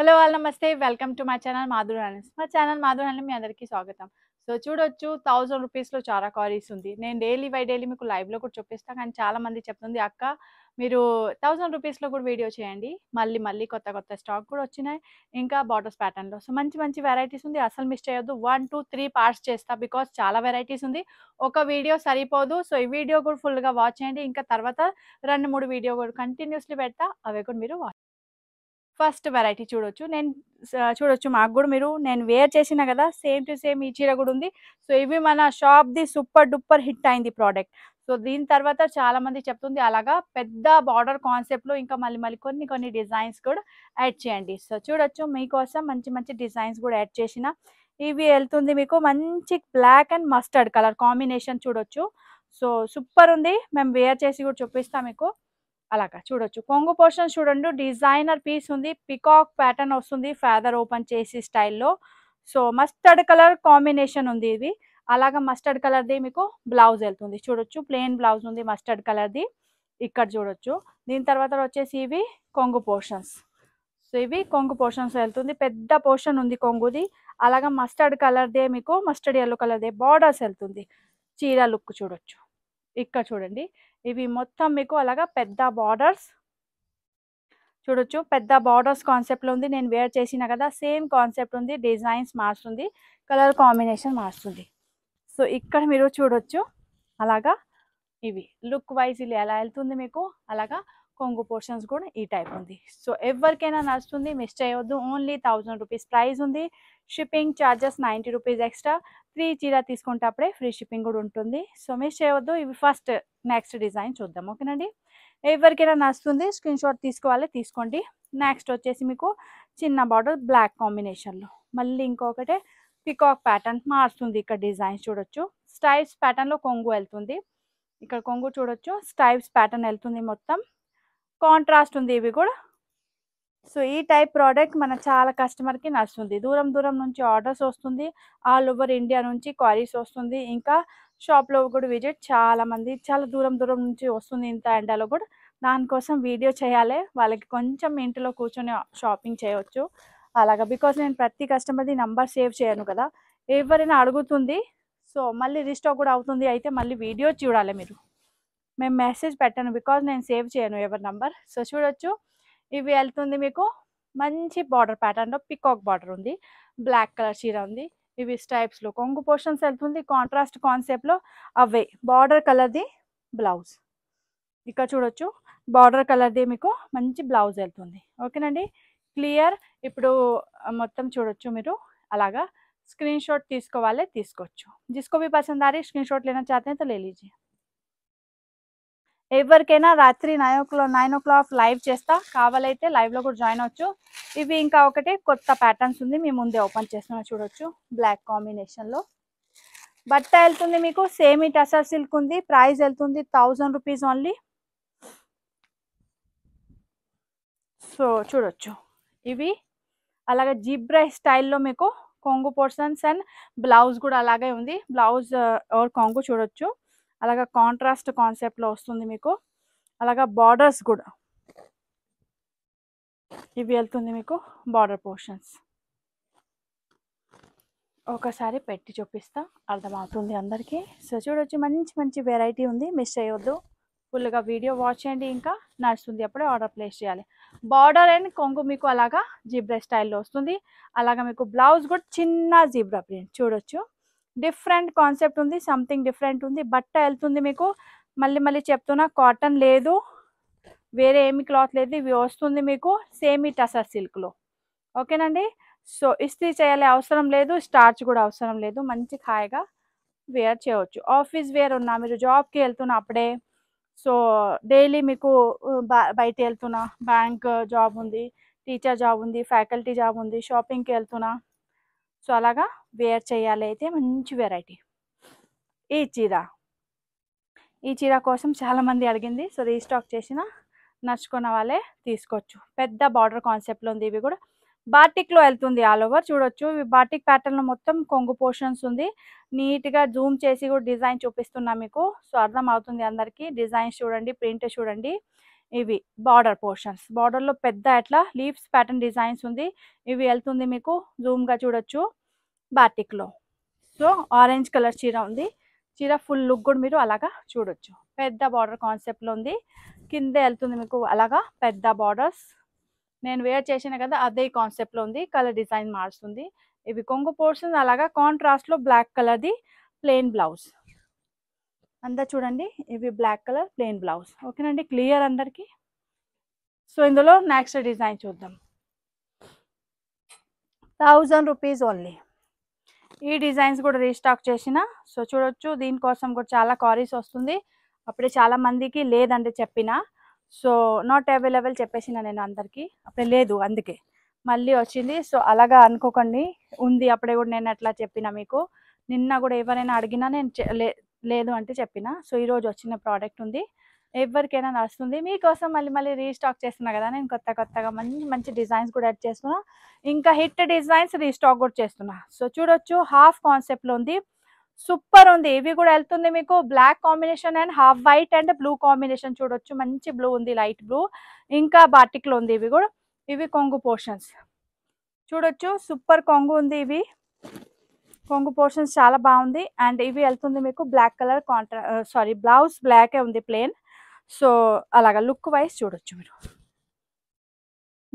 Hello all నమస్తే. Welcome to my channel Madhuri Anas. మా channel Madhuri Anas మీ అందరికీ స్వాగతం. సో చూడొచ్చు 1000 రూపీస్‌లో చారా కారీస్ ఉంది. నేను డైలీ బై డైలీ మీకు లైవ్‌లో కూడా చూపిస్తా. కానీ చాలా మంది చెప్తుంది అక్క మీరు 1000 రూపీస్‌లో కూడా వీడియో చేయండి. మళ్ళీ మళ్ళీ కొత్త కొత్త స్టాక్ కూడా వచ్చినాయి. ఇంకా బార్డర్స్ ప్యాటర్న్‌లో. సో మంచి మంచి వెరైటీస్ ఉంది. అసలు మిస్ చేయొద్దు. 1, 2, 3 పార్ట్స్ చేస్తా. బికాజ్ చాలా వెరైటీస్ ఉంది. ఒక వీడియో సరిపోదు. సో ఈ వీడియో కూడా ఫుల్‌గా వాచ్ చేయండి. ఇంకా తర్వాత 2, 3 వీడియో కూడా కంటిన్యూస్‌లీ పెడతా. అవి కూడా మీరు ఫస్ట్ వెరైటీ చూడొచ్చు. చూడొచ్చు మాకు గూడా నేను వేర్ చేసిన గదా! సేమ్ టు సేమ్ ఈ చీర గూడా ఉంది. సో, ఇవి మన షాప్‌ది సూపర్ డూపర్ హిట్ అయింది ప్రోడక్ట్. సో, దీని తర్వాత చాలా మంది చెప్తుంది అలాగా పెద్ద బార్డర్ కాన్సెప్ట్‌లో ఇంకా మళ్ళీ మళ్ళీ కొన్ని కొన్ని డిజైన్స్ కూడా యాడ్ చేయండి. సో, చూడొచ్చు మీకోసం మంచి మంచి డిజైన్స్ గూడా యాడ్ చేసిన. ఇవి ఎళ్తుంది మీకు మంచి black and mustard colour combination చూడొచ్చు. సో, సూపర్ ఉంది. మేము వేర్ చేసి గూడా చూపిస్తా మీకు. అలాగా చూడొచ్చు. కొంగు పోర్షన్ చూడండి డిజైనర్ పీస్ ఉంది. పికాక్ ప్యాటర్న్ వస్తుంది. ఫెదర్ ఓపెన్ చేసి స్టైల్‌లో. సో, మస్టర్డ్ కలర్ కాంబినేషన్ ఉంది ఇది. అలాగా మస్టర్డ్ కలర్‌ది మీకు బ్లౌజ్ ఎళ్తుంది. చూడొచ్చు ప్లెయిన్ బ్లౌజ్ ఉంది మస్టర్డ్ కలర్‌ది. ఇక్కడ చూడొచ్చు. దీని తర్వాత వచ్చేసి ఇవి కొంగు పోర్షన్స్. సో, ఇవి కొంగు పోర్షన్స్ ఎళ్తుంది. పెద్ద పోర్షన్ ఉంది కొంగుది. అలాగా మస్టర్డ్ కలర్‌దే మీకు మస్టర్డ్ యెల్లో కలర్‌దే బార్డర్స్ ఎళ్తుంది. చీర లుక్ చూడొచ్చు. ఇక్కడ చూడండి. ఇవి మొత్తం మీకు అలాగా పెద్ద బార్డర్స్ చూడొచ్చు. పెద్ద బార్డర్స్ కాన్సెప్ట్‌లో ఉంది. నేను వేర్ చేసిన కదా! సేమ్ కాన్సెప్ట్ ఉంది. డిజైన్స్ మారుతుంది. కలర్ కాంబినేషన్ మారుతుంది. సో, ఇక్కడ మీరు చూడొచ్చు. అలాగా ఇవి లుక్ వైజ్ ఇలా ఎలా ఎళ్తుంది మీకు అలాగా కొంగు పోర్షన్స్ కూడా ఈ టైప్ ఉంది. సో, ఎవరికైనా నచ్చుతుంది మిస్ చేయవద్దు. ఓన్లీ 1000 రూపీస్ ప్రైస్ ఉంది. Shipping charges 90 rupees extra. 3 చీర తీసుకుంటే అప్పుడే ఫ్రీ షిప్పింగ్ కూడా ఉంటుంది. సో, మిస్ చేయవద్దు. ఇవి ఫస్ట్ నెక్స్ట్ డిజైన్ చూద్దాం. ఓకేనండి. ఎవరికైనా నచ్చుతుంది స్క్రీన్‌షాట్ తీసుకోవాలి తీసుకోండి. నెక్స్ట్ వచ్చేసి మీకు చిన్న బార్డర్ బ్లాక్ కాంబినేషన్‌లో. మళ్ళీ ఇంకొకటి పికాక్ ప్యాటర్న్ మారుతుంది. ఇక్కడ డిజైన్స్ చూడొచ్చు. స్టైప్స్ ప్యాటర్న్‌లో కొంగు ఎళ్తుంది. ఇక్కడ కొంగు చూడొచ్చు. స్టైప్స్ ప్యాటర్న్ ఎళ్తుంది మొత్తం. కాంట్రాస్ట్ ఉంది ఇవి కూడా. సో, ఈ టైప్ ప్రోడక్ట్ మన చాలా కస్టమర్‌కి నచ్చుతుంది. దూరం దూరం నుంచి ఆర్డర్స్ వస్తుంది. ఆల్ ఓవర్ ఇండియా నుంచి క్వైరీస్ వస్తుంది. ఇంకా షాప్‌లో కూడా విజిట్ చాలామంది చాలా దూరం దూరం నుంచి వస్తుంది ఇంత ఎండలో కూడా. దానికోసం వీడియో చేయాలి. వాళ్ళకి కొంచెం ఇంటిలో కూర్చొని షాపింగ్ చేయొచ్చు. అలాగా బికాజ్ నేను ప్రతి కస్టమర్‌ది నంబర్ సేవ్ చేయను కదా! ఎవరైనా అడుగుతుంది. సో, మళ్ళీ రీస్టాక్ కూడా అవుతుంది. అయితే మళ్ళీ వీడియో చూడాలి మీరు. మేము మెసేజ్ పెట్టను బికాజ్ నేను సేవ్ చేయను ఎవరి నంబర్. సో, చూడొచ్చు. ఇవి ఎళ్తుంది మీకు మంచి బార్డర్ ప్యాటర్న్‌లో పికాక్ బార్డర్ ఉంది. బ్లాక్ కలర్ చీర ఉంది. ఇవి స్టైప్స్‌లో కొంగు పోర్షన్స్ ఎళ్తుంది. కాంట్రాస్ట్ కాన్సెప్ట్‌లో అవే బార్డర్ కలర్‌ది బ్లౌజ్. ఇక్కడ చూడొచ్చు. బార్డర్ కలర్‌ది మీకు మంచి బ్లౌజ్ ఎళ్తుంది. ఓకేనండి. క్లియర్. ఇప్పుడు మొత్తం చూడొచ్చు మీరు. అలాగా स्क्रीनशॉट తీసుకోవాలి తీసుకోవచ్చు. जिसको भी पसंद आ रही है स्क्रीनशॉट लेना चाहते हैं तो ले लीजिए. ఎవరికైనా రాత్రి 9:00 లైవ్ చేస్తా. కావాలైతే లైవ్‌లో కూడా జాయిన్ అవ్వచ్చు. ఇవి ఇంకా ఒకటి కొత్త ప్యాటర్న్స్ ఉంది. మీ ముందే ఓపెన్ చేస్తున్నా చూడొచ్చు. బ్లాక్ కాంబినేషన్‌లో. బట్ట ఎళ్తుంది మీకు సేమీ టసర్ సిల్క్ ఉంది. ప్రైస్ ఎళ్తుంది 1000 రూపీస్ ఓన్లీ. సో, చూడొచ్చు. ఇవి అలాగే జిబ్రా స్టైల్‌లో మీకు కొంగు పోర్షన్స్ అండ్ బ్లౌజ్ కూడా అలాగే ఉంది. బ్లౌజ్ ఆర్ కొంగు చూడొచ్చు. అలాగా కాంట్రాస్ట్ కాన్సెప్ట్‌లో వస్తుంది మీకు. అలాగా బార్డర్స్ కూడా. ఇవి ఎళ్తుంది మీకు బార్డర్ పోర్షన్స్. ఒకసారి పెట్టి చూపిస్తా. అర్థమవుతుంది అందరికీ. సో, చూడొచ్చు మంచి మంచి వెరైటీ ఉంది. మిస్ చేయొద్దు. ఫుల్‌గా వీడియో వాచ్ చేయండి. ఇంకా నడుస్తుంది అప్పుడే ఆర్డర్ ప్లేస్ చేయాలి. బార్డర్ అండ్ కొంగు మీకు అలాగా జిబ్రా స్టైల్‌లో వస్తుంది. అలాగా మీకు బ్లౌజ్ కూడా చిన్న జిబ్రా ప్రింట్ చూడొచ్చు. డిఫరెంట్ కాన్సెప్ట్ ఉంది. సంథింగ్ డిఫరెంట్ ఉంది. బట్ట ఎళ్తుంది మీకు మళ్ళీ మళ్ళీ చెప్తున్నా కాటన్ లేదు. వేరే ఏమి క్లాత్ లేదు. ఇవి వస్తుంది మీకు సేమీ టసర్ సిల్క్‌లో. ఓకేనండి. సో, ఇస్త్రీ చేయాలి అవసరం లేదు. స్టార్చ్ కూడా అవసరం లేదు. మంచి హాయిగా వేర్ చేయొచ్చు. ఆఫీస్ వేర్ ఉన్నా మీరు జాబ్‌కి ఎళ్తున్న అప్పుడే సో, డైలీ మీకు బయట ఎళ్తున్నా బ్యాంక్ జాబ్ ఉంది. టీచర్ జాబ్ ఉంది. ఫ్యాకల్టీ జాబ్ ఉంది. షాపింగ్‌కి ఎళ్తున్నా. సో, అలాగా వేర్ చేయాలి అయితే మంచి వెరైటీ. ఈ చీర. ఈ చీర కోసం చాలామంది అడిగింది. సో, రీస్టాక్ చేసిన నచ్చుకున్న వాళ్ళే తీసుకోవచ్చు. పెద్ద బార్డర్ కాన్సెప్ట్‌లో ఉంది ఇవి కూడా. బాటిక్‌లో ఎళ్తుంది ఆల్ ఓవర్ చూడొచ్చు. ఇవి బాటిక్ ప్యాటర్న్‌లో మొత్తం కొంగు పోర్షన్స్ ఉంది. నీట్‌గా జూమ్ చేసి కూడా డిజైన్ చూపిస్తున్నా మీకు. సో, అర్థమవుతుంది అందరికీ. డిజైన్స్ చూడండి, ప్రింట్ చూడండి. ఇవి బార్డర్ పోర్షన్స్, బార్డర్లో పెద్ద అట్లా లీవ్స్ ప్యాటర్న్ డిజైన్స్ ఉంది. ఇవి వెళ్తుంది మీకు జూమ్గా చూడొచ్చు బాటిక్లో. సో ఆరెంజ్ కలర్ చీర ఉంది. చీర ఫుల్ లుక్ కూడా మీరు అలాగా చూడొచ్చు. పెద్ద బార్డర్ కాన్సెప్ట్లో ఉంది. కింద వెళ్తుంది మీకు అలాగా పెద్ద బార్డర్స్. నేను వేర్ చేసిన కదా అదే కాన్సెప్ట్లో ఉంది. కలర్ డిజైన్ మారుస్తుంది. ఇవి కొంగు పోర్షన్ అలాగా కాంట్రాస్ట్లో బ్లాక్ కలర్ది ప్లెయిన్ బ్లౌజ్. అందరు చూడండి, ఇవి బ్లాక్ కలర్ ప్లెయిన్ బ్లౌజ్. ఓకేనండి, క్లియర్ అందరికి. సో ఇందులో నెక్స్ట్ డిజైన్ చూద్దాం. 1000 రూపీస్ ఓన్లీ. ఈ డిజైన్స్ కూడా రీస్టాక్ చేసిన. సో చూడొచ్చు, దీనికోసం కూడా చాలా క్వారీస్ వస్తుంది. అప్పుడే చాలా మందికి లేదంటే చెప్పిన. సో నాట్ అవైలబుల్ చెప్పేసిన నేను అందరికీ, అప్పుడే లేదు అందుకే మళ్ళీ వచ్చింది. సో అలాగా అనుకోకండి, ఉంది అప్పుడే కూడా నేను అట్లా చెప్పిన మీకు. నిన్న కూడా ఎవరైనా అడిగినా నేను లేదు అంటే చెప్పిన. సో ఈరోజు వచ్చిన ప్రోడక్ట్ ఉంది, ఎవరికైనా నడుస్తుంది. మీకోసం మళ్ళీ మళ్ళీ రీస్టాక్ చేస్తున్నా కదా నేను, కొత్తగా మంచి మంచి డిజైన్స్ కూడా యాడ్ చేస్తున్నా. ఇంకా హిట్ డిజైన్స్ రీస్టాక్ కూడా చేస్తున్నా. సో చూడొచ్చు, హాఫ్ కాన్సెప్ట్లో ఉంది, సూపర్ ఉంది. ఇవి కూడా వెళ్తుంది మీకు black combination and half white and blue combination. చూడొచ్చు, మంచి బ్లూ ఉంది, లైట్ బ్లూ. ఇంకా బాటిక్లో ఉంది. ఇవి కూడా, ఇవి కొంగు పోర్షన్స్ చూడొచ్చు, సూపర్ కొంగు ఉంది. ఇవి కొంగు పోర్షన్స్ చాలా బాగుంది. అండ్ ఇవి వెళ్తుంది మీకు బ్లాక్ కలర్ బ్లౌజ్ బ్లాకే ఉంది ప్లేన్. సో అలాగా లుక్ వైజ్ చూడొచ్చు మీరు,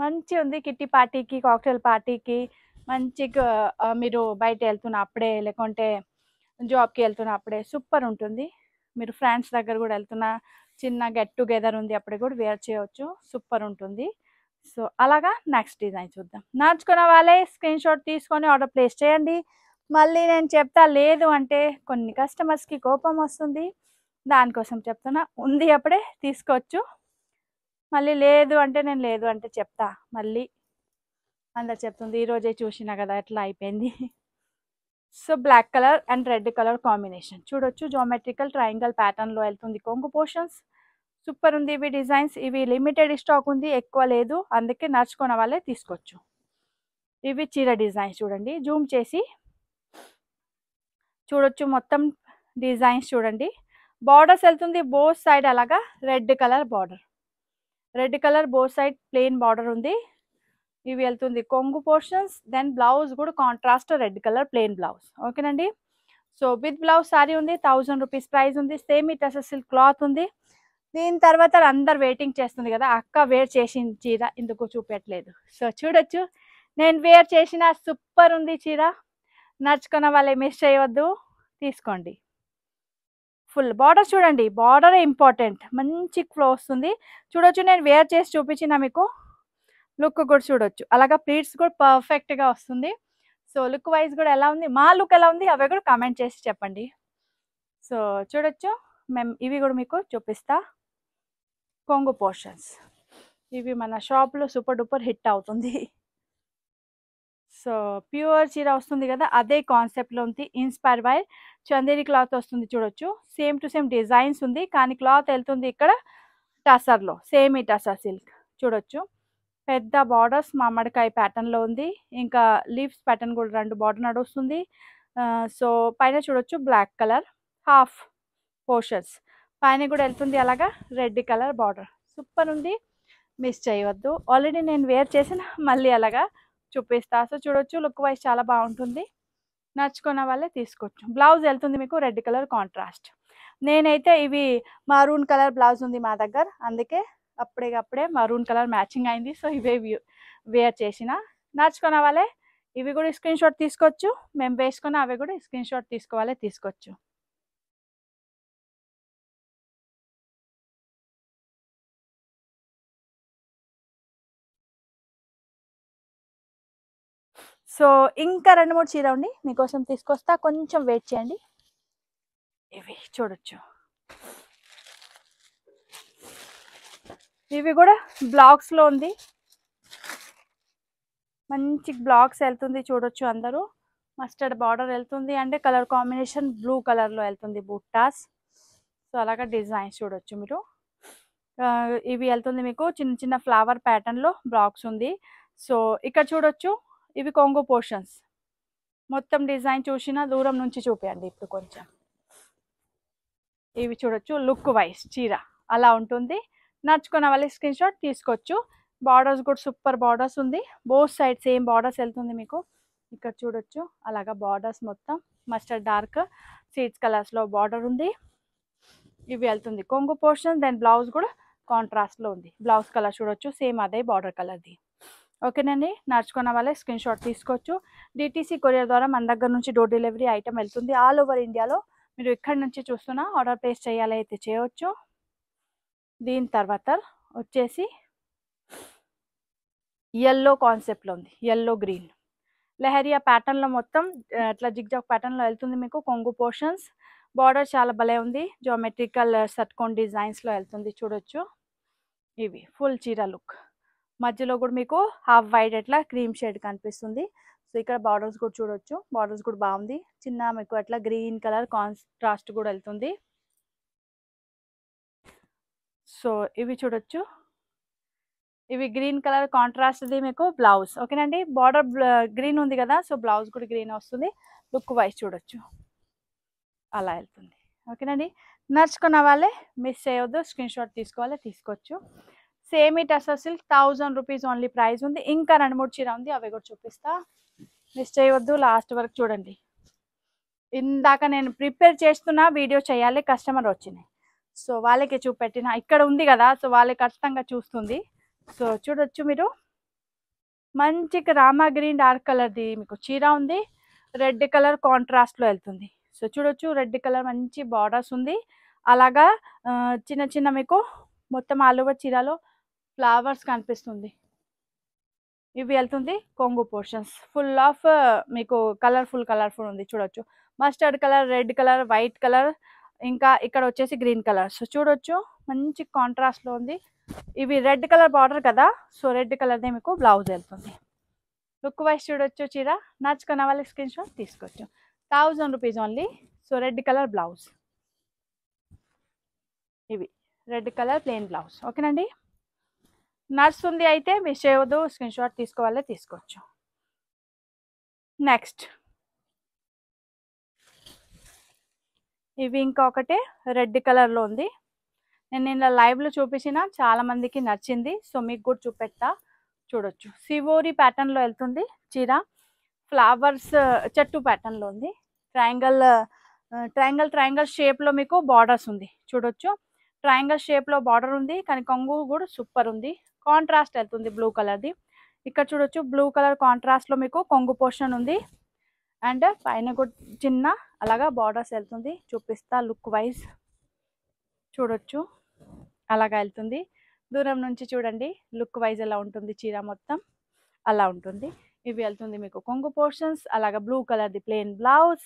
మంచి ఉంది. కిట్టి పార్టీకి, కాక్టైల్ పార్టీకి మంచిగా మీరు బయట వెళ్తున్న అప్పుడే, లేకుంటే జాబ్కి వెళ్తున్న అప్పుడే సూపర్ ఉంటుంది. మీరు ఫ్రెండ్స్ దగ్గర కూడా వెళ్తున్న, చిన్న గెట్ టుగెదర్ ఉంది అప్పుడే కూడా వేర్ చేయవచ్చు, సూపర్ ఉంటుంది. సో అలాగా నెక్స్ట్ డిజైన్ చూద్దాం. నడుచుకున్న వాళ్ళే స్క్రీన్ షాట్ తీసుకొని ఆర్డర్ ప్లేస్ చేయండి. మళ్ళీ నేను చెప్తా లేదు అంటే కొన్ని కస్టమర్స్కి కోపం వస్తుంది, దానికోసం చెప్తున్నా. ఉంది అప్పుడే తీసుకోవచ్చు, మళ్ళీ లేదు అంటే నేను లేదు అంటే చెప్తా. మళ్ళీ అందరు చెప్తుంది ఈరోజే చూసినా కదా ఎట్లా అయిపోయింది. So black colour and red colour combination చూడొచ్చు, జామెట్రికల్ ట్రయాంగిల్ ప్యాటర్న్లో వెళ్తుంది కొంగు పోర్షన్స్. సూపర్ ఉంది. ఇవి డిజైన్స్, ఇవి లిమిటెడ్ స్టాక్ ఉంది, ఎక్కువ లేదు, అందుకే నడుచుకున్న వాళ్ళే తీసుకోవచ్చు. ఇవి చీర డిజైన్స్ చూడండి, జూమ్ చేసి చూడొచ్చు, మొత్తం డిజైన్స్ చూడండి. బార్డర్స్ వెళ్తుంది బోత్ సైడ్ అలాగా red colour border, red colour both side plain border ఉంది. ఇవి వెళ్తుంది కొంగు పోర్షన్స్. దెన్ బ్లౌజ్ కూడా contrast red colour plain blouse. ఓకేనండి. సో విత్ బ్లౌజ్ సారీ ఉంది, 1000 రూపీస్ ప్రైస్ ఉంది. సేమ్ ఇట్ సిల్క్ క్లాత్ ఉంది. దీని తర్వాత అందరు వెయిటింగ్ చేస్తుంది కదా, అక్క వేర్ చేసిన చీర ఎందుకు చూపెట్టలేదు. సో చూడొచ్చు, నేను వేర్ చేసిన సూపర్ ఉంది చీర. నడుచుకున్న వాళ్ళే మిస్ చేయవద్దు, తీసుకోండి. ఫుల్ బార్డర్ చూడండి, బార్డర్ ఇంపార్టెంట్, మంచి ఫ్లో వస్తుంది. చూడొచ్చు, నేను వేర్ చేసి చూపించిన మీకు. లుక్ కూడా చూడొచ్చు, అలాగా ప్లీట్స్ కూడా పర్ఫెక్ట్గా వస్తుంది. సో లుక్ వైజ్ కూడా ఎలా ఉంది, మా లుక్ ఎలా ఉంది అవి కూడా కామెంట్ చేసి చెప్పండి. సో చూడొచ్చు, మేము ఇవి కూడా మీకు చూపిస్తా. కొంగు పోర్షన్స్ ఇవి మన షాప్లో సూపర్ డూపర్ హిట్ అవుతుంది. సో ప్యూర్ చీర వస్తుంది కదా, అదే కాన్సెప్ట్లో ఉంది. ఇన్స్పైర్ బై చందేరి క్లాత్ వస్తుంది చూడొచ్చు. సేమ్ టు సేమ్ డిజైన్స్ ఉంది, కానీ క్లాత్ వెళ్తుంది ఇక్కడ టసర్లో, సేమ్ ఈ టసర్ సిల్క్ చూడొచ్చు. పెద్ద బార్డర్స్ మామిడికాయ ప్యాటర్న్లో ఉంది. ఇంకా లీవ్స్ ప్యాటర్న్ కూడా 2 బార్డర్ నడుస్తుంది. సో పైన చూడొచ్చు బ్లాక్ కలర్ హాఫ్ పోర్షన్స్, పైన కూడా వెళ్తుంది అలాగా రెడ్ కలర్ బార్డర్. సూపర్ ఉంది, మిస్ చేయవద్దు. ఆల్రెడీ నేను వేర్ చేసిన, మళ్ళీ అలాగా చూపిస్తా. సో చూడొచ్చు, లుక్ వైజ్ చాలా బాగుంటుంది, నచ్చుకున్న వాళ్ళే తీసుకోవచ్చు. బ్లౌజ్ వెళ్తుంది మీకు రెడ్ కలర్ కాంట్రాస్ట్. నేనైతే ఇవి మరూన్ కలర్ బ్లౌజ్ ఉంది మా దగ్గర, అందుకే అప్పుడే మరూన్ కలర్ మ్యాచింగ్ అయింది. సో ఇవే వేర్ చేసిన. నచ్చుకున్న వాళ్ళే ఇవి కూడా స్క్రీన్ షాట్ తీసుకోవచ్చు, మేము వేసుకున్న అవి కూడా స్క్రీన్ షాట్ తీసుకోవాలి, తీసుకోవచ్చు. సో ఇంకా 2-3 చీర ఉంది మీకోసం తీసుకొస్తా, కొంచెం వెయిట్ చేయండి. ఇవి చూడొచ్చు, ఇవి కూడా బ్లాక్స్లో ఉంది, మంచి బ్లాక్స్ వెళ్తుంది చూడొచ్చు. అందరూ మస్టర్డ్ బార్డర్ వెళ్తుంది అండ్ కలర్ కాంబినేషన్ బ్లూ కలర్లో వెళ్తుంది బుట్టాస్. సో అలాగా డిజైన్స్ చూడొచ్చు మీరు. ఇవి వెళ్తుంది మీకు చిన్న చిన్న ఫ్లవర్ ప్యాటర్న్లో బ్లాక్స్ ఉంది. సో ఇక్కడ చూడొచ్చు, ఇవి కొంగు పోర్షన్స్. మొత్తం డిజైన్ చూసిన దూరం నుంచి చూపించండి ఇప్పుడు కొంచెం. ఇవి చూడొచ్చు, లుక్ వైజ్ చీర అలా ఉంటుంది. నచ్చుకున్న వాళ్ళు స్క్రీన్ షాట్ తీసుకోవచ్చు. బార్డర్స్ కూడా సూపర్ బార్డర్స్ ఉంది. బోత్ సైడ్ సేమ్ బార్డర్స్ వెళ్తుంది మీకు. ఇక్కడ చూడొచ్చు అలాగా బార్డర్స్ మొత్తం మస్టర్డ్ డార్క్ సీడ్స్ కలర్స్లో బార్డర్ ఉంది. ఇవి వెళ్తుంది కొంగు పోర్షన్. దెన్ బ్లౌజ్ కూడా కాంట్రాస్ట్లో ఉంది. బ్లౌజ్ కలర్ చూడొచ్చు సేమ్ అదే బార్డర్ కలర్ది. ఓకేనండి, నడుచుకున్న వాళ్ళే స్క్రీన్ షాట్ తీసుకోవచ్చు. డిటీసీ కొరియర్ ద్వారా మన దగ్గర నుంచి డోర్ డెలివరీ ఐటమ్ వెళ్తుంది ఆల్ ఓవర్ ఇండియాలో. మీరు ఎక్కడి నుంచి చూస్తున్నా ఆర్డర్ ప్లేస్ చేయాలి అయితే చేయవచ్చు. దీని తర్వాత వచ్చేసి ఎల్లో కాన్సెప్ట్లో ఉంది, ఎల్లో గ్రీన్ లెహరియా ప్యాటర్న్లో మొత్తం అట్లా జిగ్జాగ్ ప్యాటర్న్లో వెళ్తుంది మీకు. కొంగు పోర్షన్స్ బార్డర్ చాలా భలే ఉంది. జామెట్రికల్ సట్కోన్ డిజైన్స్లో వెళ్తుంది చూడొచ్చు. ఇవి ఫుల్ చీర లుక్. మధ్యలో కూడా మీకు హాఫ్ వైట్ అట్లా క్రీమ్ షేడ్ కనిపిస్తుంది. సో ఇక్కడ బార్డర్స్ కూడా చూడొచ్చు. బార్డర్స్ కూడా బాగుంది. చిన్న మీకు అట్లా గ్రీన్ కలర్ కాంట్రాస్ట్ కూడా వెళ్తుంది. సో ఇవి చూడొచ్చు. ఇవి గ్రీన్ కలర్ కాంట్రాస్ట్ది మీకు బ్లౌజ్. ఓకేనండి, బార్డర్ గ్రీన్ ఉంది కదా, సో బ్లౌజ్ కూడా గ్రీన్ వస్తుంది. లుక్ వైజ్ చూడొచ్చు అలా వెళ్తుంది. ఓకేనండి, నడుచుకున్న వాళ్ళే మిస్ చేయవద్దు. స్క్రీన్ షాట్ తీసుకోవాలి తీసుకోవచ్చు. Semi tussar silk 1000 rupees only price ఉంది. ఇంకా 2-3 చీర ఉంది, అవి కూడా చూపిస్తా. మిస్ చేయవద్దు, లాస్ట్ వరకు చూడండి. ఇందాక నేను ప్రిపేర్ చేస్తున్నా వీడియో చేయాలి, కస్టమర్ వచ్చినాయి, సో వాళ్ళకి చూపెట్టిన ఇక్కడ ఉంది కదా, సో వాళ్ళకి ఖచ్చితంగా చూస్తుంది. సో చూడొచ్చు మీరు. మంచి రామా గ్రీన్ డార్క్ కలర్ది మీకు చీర ఉంది. రెడ్ కలర్ కాంట్రాస్ట్లో వెళ్తుంది. సో చూడొచ్చు రెడ్ కలర్ మంచి బార్డర్స్ ఉంది. అలాగా చిన్న చిన్న మీకు మొత్తం ఆల్ ఓవర్ చీరలో ఫ్లవర్స్ కనిపిస్తుంది. ఇవి వెళ్తుంది కొంగు పోర్షన్స్. ఫుల్ ఆఫ్ మీకు కలర్ఫుల్ ఉంది చూడొచ్చు. Mustard colour, red colour, white colour, ఇంకా ఇక్కడ వచ్చేసి గ్రీన్ కలర్. సో చూడొచ్చు మంచి కాంట్రాస్ట్లో ఉంది. ఇవి రెడ్ కలర్ బార్డర్ కదా, సో రెడ్ కలర్దే మీకు బ్లౌజ్ వెళ్తుంది. లుక్ వైజ్ చూడొచ్చు చీర. నచ్చుకున్న వాళ్ళకి స్క్రీన్ షాట్ తీసుకోవచ్చు. 1000 rupees only. So red colour blouse, ఇవి రెడ్ కలర్ ప్లెయిన్ బ్లౌజ్. ఓకేనండి, నడుస్తుంది అయితే మిస్ చేయవద్దు. స్క్రీన్ షాట్ తీసుకోవాలి తీసుకోవచ్చు. నెక్స్ట్ ఇవి ఇంకా ఒకటే రెడ్ కలర్లో ఉంది. నేను ఇలా లైవ్లో చూపించిన చాలా మందికి నచ్చింది, సో మీకు కూడా చూపెడతా. చూడొచ్చు సివోరి ప్యాటర్న్లో వెళ్తుంది చీర. ఫ్లవర్స్ చెట్టు ప్యాటర్న్లో ఉంది. ట్రయాంగల్ షేప్లో మీకు బార్డర్స్ ఉంది చూడొచ్చు. ట్రయాంగల్ షేప్లో బార్డర్ ఉంది, కానీ కొంగు కూడా సూపర్ ఉంది. కాంట్రాస్ట్ వెళ్తుంది బ్లూ కలర్ది. ఇక్కడ చూడొచ్చు బ్లూ కలర్ కాంట్రాస్ట్లో మీకు కొంగు పోర్షన్ ఉంది. అండ్ పైన కూడా చిన్న అలాగా బార్డర్స్ వెళ్తుంది. చూపిస్తా లుక్ వైజ్ చూడొచ్చు అలాగా వెళ్తుంది. దూరం నుంచి చూడండి లుక్ వైజ్ ఎలా ఉంటుంది చీర మొత్తం అలా ఉంటుంది. ఇవి వెళ్తుంది మీకు కొంగు పోర్షన్స్. అలాగా బ్లూ కలర్ది ప్లెయిన్ బ్లౌజ్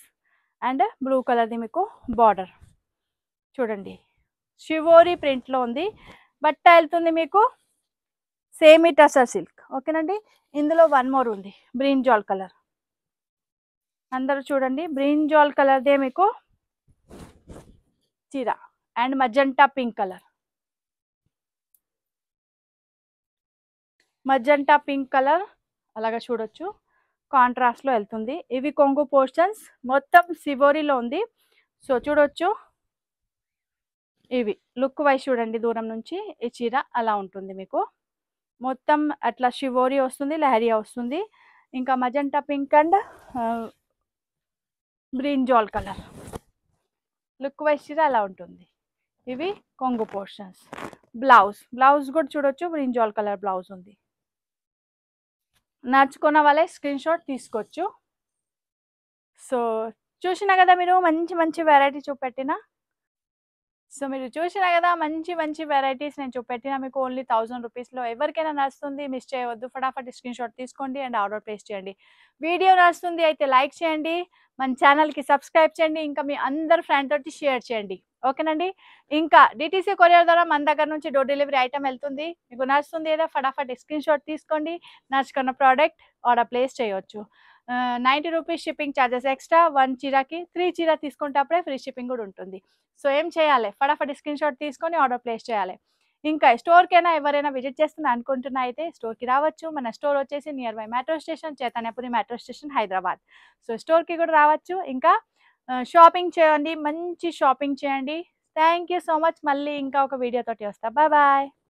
అండ్ బ్లూ కలర్ది మీకు బార్డర్ చూడండి. షివోరి ప్రింట్లో ఉంది. బట్ట వెళ్తుంది మీకు సేమీ టసర్ సిల్క్. ఓకేనండి, ఇందులో 1 మోర్ ఉంది బ్రింజాల్ కలర్. అందరూ చూడండి బ్రింజాల్ కలర్దే మీకు చీర and magenta pink colour. Magenta pink colour అలాగా చూడొచ్చు కాంట్రాస్ట్లో వెళ్తుంది. ఇవి కొంగు పోర్షన్స్ మొత్తం సివోరిలో ఉంది. సో చూడొచ్చు ఇవి లుక్ వైజ్ చూడండి. దూరం నుంచి ఈ చీర అలా ఉంటుంది మీకు. మొత్తం అట్లా షివోరి వస్తుంది, లెహరియా వస్తుంది, ఇంకా magenta pink and brinjal colour. Look wise చీర అలా ఉంటుంది. ఇవి కొంగు పోర్షన్స్. బ్లౌజ్ కూడా చూడొచ్చు బ్రింజాల్ కలర్ బ్లౌజ్ ఉంది. నడుచుకున్న వాళ్ళే స్క్రీన్ షాట్ తీసుకోవచ్చు. సో చూసినా కదా మీరు మంచి వెరైటీ చూపెట్టిన. సో మీరు చూసినా కదా మంచి వెరైటీస్ నేను చూపెట్టిన మీకు ఓన్లీ 1000 రూపీస్లో. ఎవరికైనా నచ్చుతుంది, మిస్ చేయవద్దు. ఫటాఫట్ స్క్రీన్ షాట్ తీసుకోండి అండ్ ఆర్డర్ ప్లేస్ చేయండి. వీడియో నచ్చుతుంది అయితే లైక్ చేయండి, మన ఛానల్కి సబ్స్క్రైబ్ చేయండి, ఇంకా మీ అందరు ఫ్రెండ్ తోటి షేర్ చేయండి. ఓకేనండి, ఇంకా డిటీసీ కొరియర్ ద్వారా మన దగ్గర నుంచి డోర్ డెలివరీ ఐటమ్ వెళ్తుంది. మీకు నచ్చుతుంది ఏదో ఫటాఫట్ స్క్రీన్ షాట్ తీసుకోండి. నచ్చుకున్న ప్రోడక్ట్ ఆర్డర్ ప్లేస్ చేయవచ్చు. 90 రూపీస్ షిప్పింగ్ ఛార్జెస్ ఎక్స్ట్రా. 1 చీరకి 3 చీర తీసుకుంటే అప్పుడే ఫ్రీ షిప్పింగ్ కూడా ఉంటుంది. సో ఏం చేయాలి, ఫటాఫట్ స్క్రీన్ షాట్ తీసుకొని ఆర్డర్ ప్లేస్ చేయాలి. ఇంకా స్టోర్కైనా ఎవరైనా విజిట్ చేస్తున్నా అనుకుంటున్నా అయితే స్టోర్కి రావచ్చు. మన స్టోర్ వచ్చేసి near by metro station, Chaitanyapuri metro station, Hyderabad. So స్టోర్కి కూడా రావచ్చు. ఇంకా షాపింగ్ చేయండి, మంచి షాపింగ్ చేయండి. Thank you so much. మళ్ళీ ఇంకా ఒక వీడియో తోటి వస్తా. బాయ్.